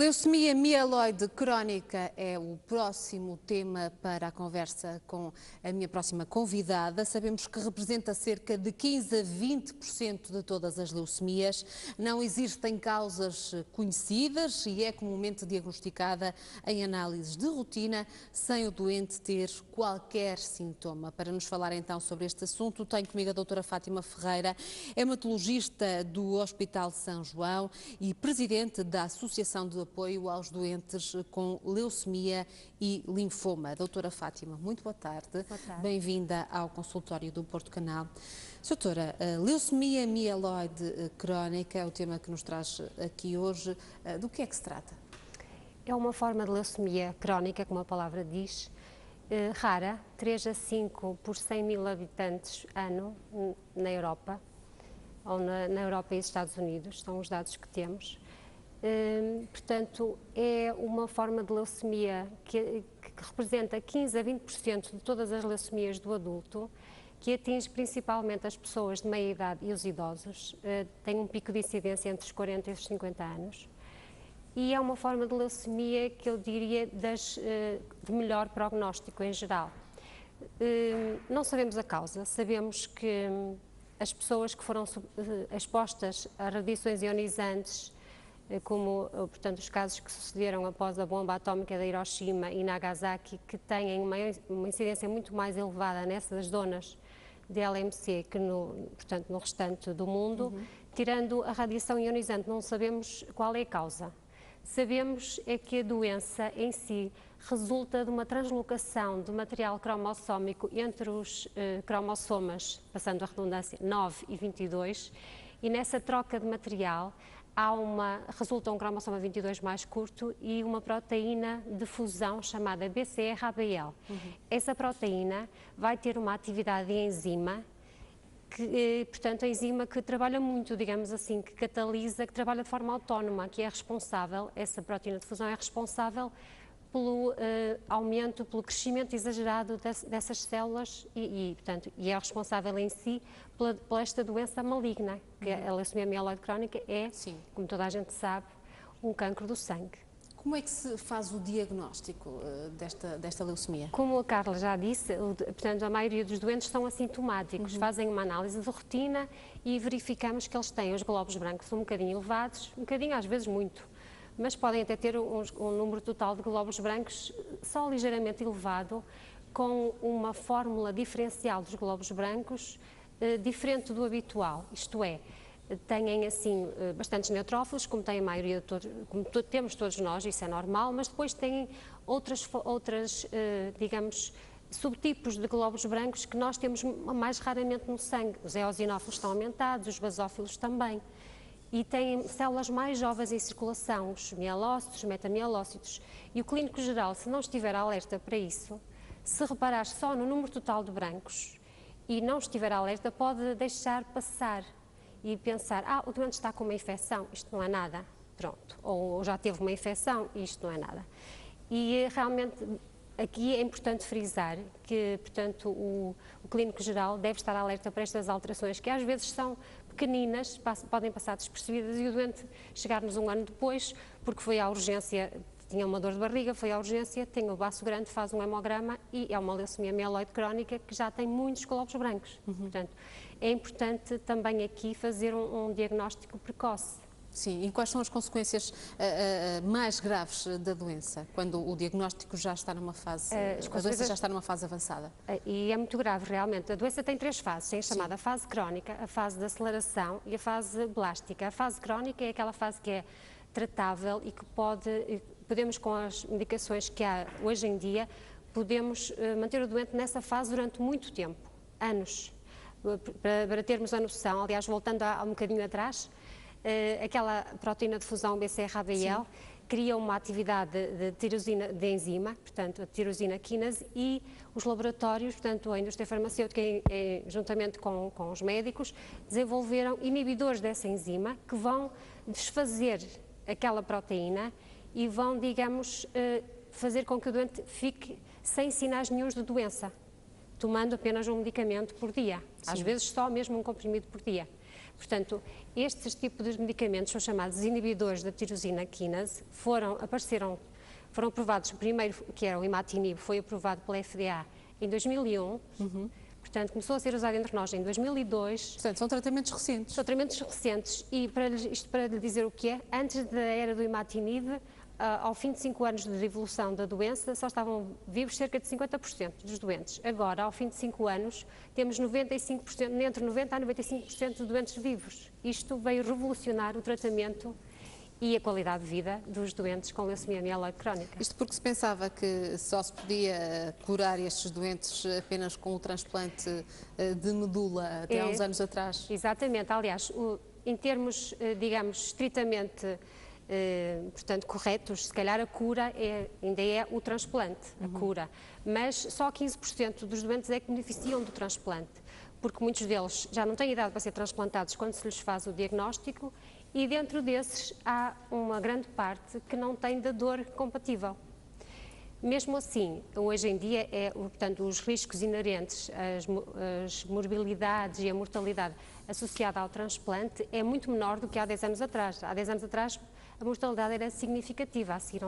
Leucemia mieloide crónica é o próximo tema para a conversa com a minha próxima convidada. Sabemos que representa cerca de 15 a 20% de todas as leucemias. Não existem causas conhecidas e é comumente diagnosticada em análises de rotina, sem o doente ter qualquer sintoma. Para nos falar então sobre este assunto, tenho comigo a doutora Fátima Ferreira, hematologista do Hospital São João e presidente da Associação de Apoio aos Doentes com Leucemia e Linfoma. Doutora Fátima, muito boa tarde. Boa tarde. Bem-vinda ao consultório do Porto Canal. Doutora, a leucemia mieloide crónica é o tema que nos traz aqui hoje. Do que é que se trata? É uma forma de leucemia crónica, como a palavra diz, rara, 3 a 5 por 100 mil habitantes ano na Europa, ou na Europa e nos Estados Unidos, são os dados que temos. Portanto, é uma forma de leucemia que representa 15 a 20% de todas as leucemias do adulto, que atinge principalmente as pessoas de meia idade e os idosos, tem um pico de incidência entre os 40 e os 50 anos, e é uma forma de leucemia que eu diria de melhor prognóstico em geral. Não sabemos a causa, sabemos que as pessoas que foram expostas a radiações ionizantes, como, portanto, os casos que sucederam após a bomba atómica de Hiroshima e Nagasaki, que têm uma incidência muito mais elevada nessas zonas de LMC que portanto, no restante do mundo. Tirando a radiação ionizante, não sabemos qual é a causa. Sabemos é que a doença em si resulta de uma translocação de material cromossómico entre os cromossomas, passando a redundância, 9 e 22, e nessa troca de material resulta um cromossoma 22 mais curto e uma proteína de fusão chamada BCR-ABL. Essa proteína vai ter uma atividade de enzima, portanto, a enzima que trabalha muito, digamos assim, que catalisa, que trabalha de forma autónoma, que é responsável, essa proteína de fusão é responsável pelo aumento, pelo crescimento exagerado dessas células portanto, é responsável em si por esta doença maligna, que a leucemia mieloide crónica é, sim, como toda a gente sabe, um cancro do sangue. Como é que se faz o diagnóstico desta leucemia? Como a Carla já disse, portanto, a maioria dos doentes são assintomáticos, fazem uma análise de rotina e verificamos que eles têm os glóbulos brancos um bocadinho elevados, um bocadinho, às vezes muito, mas podem até ter um número total de glóbulos brancos só ligeiramente elevado, com uma fórmula diferencial dos glóbulos brancos diferente do habitual, isto é, têm assim bastantes neutrófilos, como tem a maioria como temos todos nós, isso é normal, mas depois têm outras digamos, subtipos de glóbulos brancos que nós temos mais raramente no sangue. Os eosinófilos estão aumentados, os basófilos também. E têm células mais jovens em circulação, os mielócitos, os metamielócitos. E o clínico geral, se não estiver alerta para isso, se reparar só no número total de brancos e não estiver alerta, pode deixar passar e pensar, o doente está com uma infecção, isto não é nada, pronto. Ou já teve uma infecção, isto não é nada. E realmente aqui é importante frisar que, portanto, o clínico geral deve estar alerta para estas alterações, que às vezes são pequeninas, podem passar despercebidas e o doente chegar-nos um ano depois, porque foi à urgência, tinha uma dor de barriga, foi à urgência, tem o baço grande, faz um hemograma e é uma leucemia mieloide crónica que já tem muitos glóbulos brancos. Portanto, é importante também aqui fazer um diagnóstico precoce. Sim, e quais são as consequências mais graves da doença, quando o diagnóstico já está numa fase, a doença já está numa fase avançada? E é muito grave, realmente. A doença tem 3 fases, tem a chamada fase crónica, a fase de aceleração e a fase blástica. A fase crónica é aquela fase que é tratável e que podemos, com as medicações que há hoje em dia, podemos manter o doente nessa fase durante muito tempo, anos. Para termos a noção, aliás, voltando um bocadinho atrás, aquela proteína de fusão BCR-ABL cria uma atividade de enzima, portanto a tirosina quinase, e os laboratórios, portanto a indústria farmacêutica, juntamente com os médicos, desenvolveram inibidores dessa enzima que vão desfazer aquela proteína e vão, digamos, fazer com que o doente fique sem sinais nenhuns de doença, tomando apenas um medicamento por dia, às vezes só mesmo um comprimido por dia. Portanto, estes tipos de medicamentos são chamados inibidores da tirosina quinase, foram aprovados, o primeiro, que era o imatinib, foi aprovado pela FDA em 2001, portanto começou a ser usado entre nós em 2002. Portanto, são tratamentos recentes. São tratamentos recentes e isto para lhe dizer o que é, antes da era do imatinib, ao fim de 5 anos de evolução da doença, só estavam vivos cerca de 50% dos doentes. Agora, ao fim de 5 anos, temos 95%, entre 90% a 95% de doentes vivos. Isto veio revolucionar o tratamento e a qualidade de vida dos doentes com leucemia mieloide crónica. Isto porque se pensava que só se podia curar estes doentes apenas com o transplante de medula até há uns anos atrás. Exatamente. Aliás, em termos, digamos, estritamente portanto, corretos, se calhar a cura ainda é o transplante, a cura. Mas só 15% dos doentes é que beneficiam do transplante, porque muitos deles já não têm idade para ser transplantados quando se lhes faz o diagnóstico e dentro desses há uma grande parte que não tem dador compatível. Mesmo assim, hoje em dia, portanto, os riscos inerentes, as morbilidades e a mortalidade associada ao transplante é muito menor do que há 10 anos atrás. Há 10 anos atrás, a mortalidade era significativa a seguir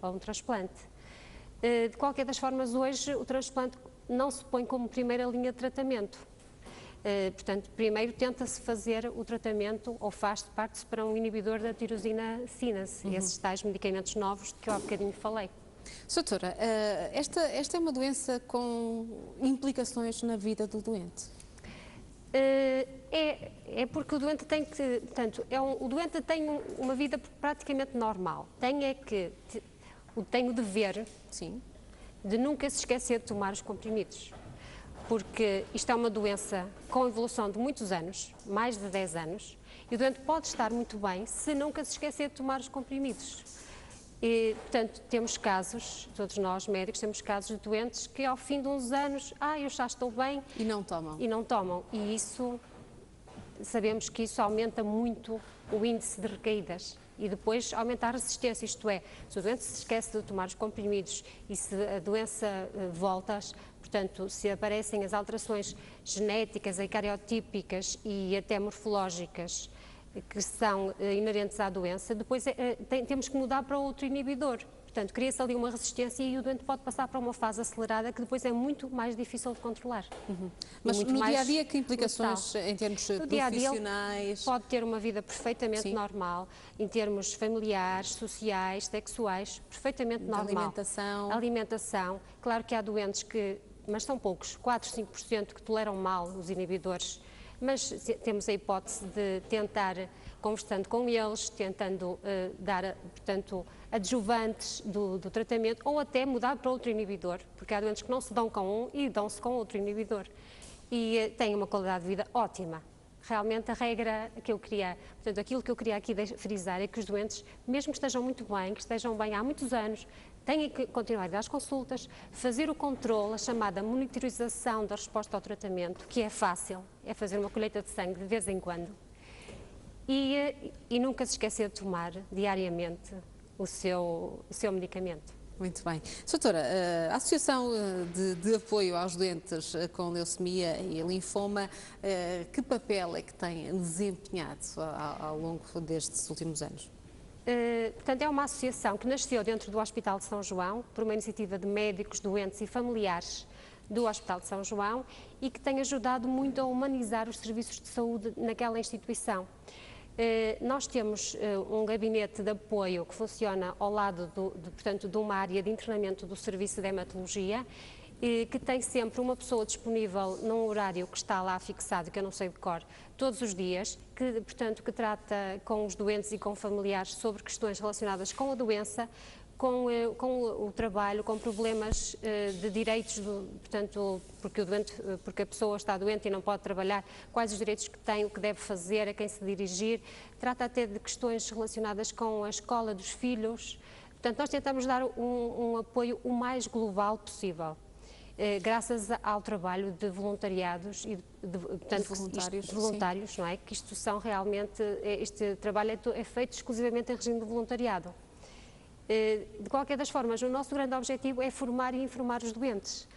a um transplante. De qualquer das formas, hoje o transplante não se põe como primeira linha de tratamento. Portanto, primeiro tenta-se fazer o tratamento, ou parte-se para um inibidor da tirosina quinase, esses tais medicamentos novos de que eu há bocadinho falei. Doutora, esta é uma doença com implicações na vida do doente? É porque o doente tem que, portanto, o doente tem uma vida praticamente normal. Tem o dever de nunca se esquecer de tomar os comprimidos. Porque isto é uma doença com evolução de muitos anos, mais de 10 anos, e o doente pode estar muito bem se nunca se esquecer de tomar os comprimidos. E, portanto, temos casos, todos nós médicos temos casos de doentes que ao fim de uns anos, eu já estou bem. E não tomam. E não tomam. E isso, sabemos que isso aumenta muito o índice de recaídas. E depois aumenta a resistência, isto é, se o doente se esquece de tomar os comprimidos e se a doença volta, portanto, se aparecem as alterações genéticas, eucariotípicas e até morfológicas que são inerentes à doença, depois temos que mudar para outro inibidor. Portanto, cria-se ali uma resistência e o doente pode passar para uma fase acelerada que depois é muito mais difícil de controlar. Mas no dia-a-dia, que implicações em termos profissionais? Pode ter uma vida perfeitamente normal, em termos familiares, sociais, sexuais, perfeitamente normal. Alimentação. Claro que há doentes mas são poucos, 4, 5% que toleram mal os inibidores, mas temos a hipótese de tentar, conversando com eles, tentando dar, portanto, adjuvantes do tratamento ou até mudar para outro inibidor, porque há doentes que não se dão com um e dão-se com outro inibidor. E têm uma qualidade de vida ótima. Realmente a regra que eu queria, portanto, aquilo que eu queria aqui frisar é que os doentes, mesmo que estejam muito bem, que estejam bem há muitos anos, têm que continuar a ir às consultas, fazer o controle, a chamada monitorização da resposta ao tratamento, que é fácil, é fazer uma colheita de sangue de vez em quando, e nunca se esquecer de tomar diariamente o seu medicamento. Muito bem. Doutora, a Associação de Apoio aos Doentes com Leucemia e Linfoma, que papel é que tem desempenhado ao longo destes últimos anos? Portanto, é uma associação que nasceu dentro do Hospital de São João, por uma iniciativa de médicos, doentes e familiares do Hospital de São João e que tem ajudado muito a humanizar os serviços de saúde naquela instituição. Nós temos um gabinete de apoio que funciona ao lado, portanto, de uma área de internamento do Serviço de Hematologia, que tem sempre uma pessoa disponível num horário que está lá fixado, que eu não sei de cor, todos os dias, portanto, que trata com os doentes e com familiares sobre questões relacionadas com a doença, com o trabalho, com problemas de direitos, portanto, porque a pessoa está doente e não pode trabalhar, quais os direitos que tem, o que deve fazer, a quem se dirigir. Trata até de questões relacionadas com a escola dos filhos. Portanto, nós tentamos dar um apoio o mais global possível, graças ao trabalho de voluntariados e de voluntários, não é? Que isto são realmente, este trabalho é feito exclusivamente em regime de voluntariado. De qualquer das formas, o nosso grande objetivo é formar e informar os doentes.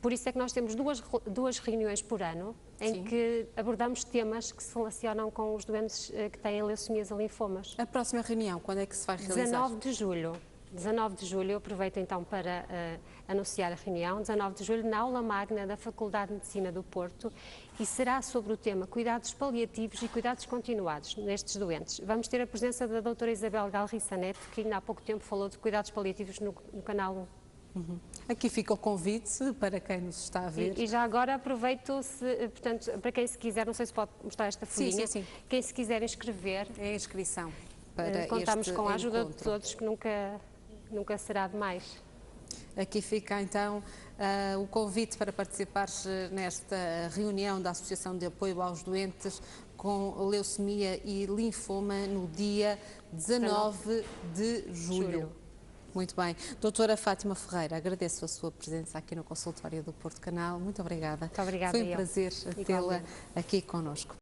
Por isso é que nós temos duas reuniões por ano em Sim. que abordamos temas que se relacionam com os doentes que têm leucemias e linfomas. A próxima reunião, quando é que se vai realizar? 19 de julho. 19 de julho, eu aproveito então para anunciar a reunião, 19 de julho, na aula magna da Faculdade de Medicina do Porto, e será sobre o tema cuidados paliativos e cuidados continuados nestes doentes. Vamos ter a presença da doutora Isabel Galriça Neto, que ainda há pouco tempo falou de cuidados paliativos no canal 1. Aqui fica o convite para quem nos está a ver. E já agora aproveito, portanto, para quem se quiser, não sei se pode mostrar esta folhinha, sim. Quem se quiser inscrever, É a inscrição para contamos com a ajuda encontro. de todos, que nunca será demais. Aqui fica então o convite para participar nesta reunião da Associação de Apoio aos Doentes com Leucemia e Linfoma no dia 19 de julho. Muito bem. Doutora Fátima Ferreira, agradeço a sua presença aqui no consultório do Porto Canal. Muito obrigada. Muito obrigada. Foi um prazer tê-la aqui connosco.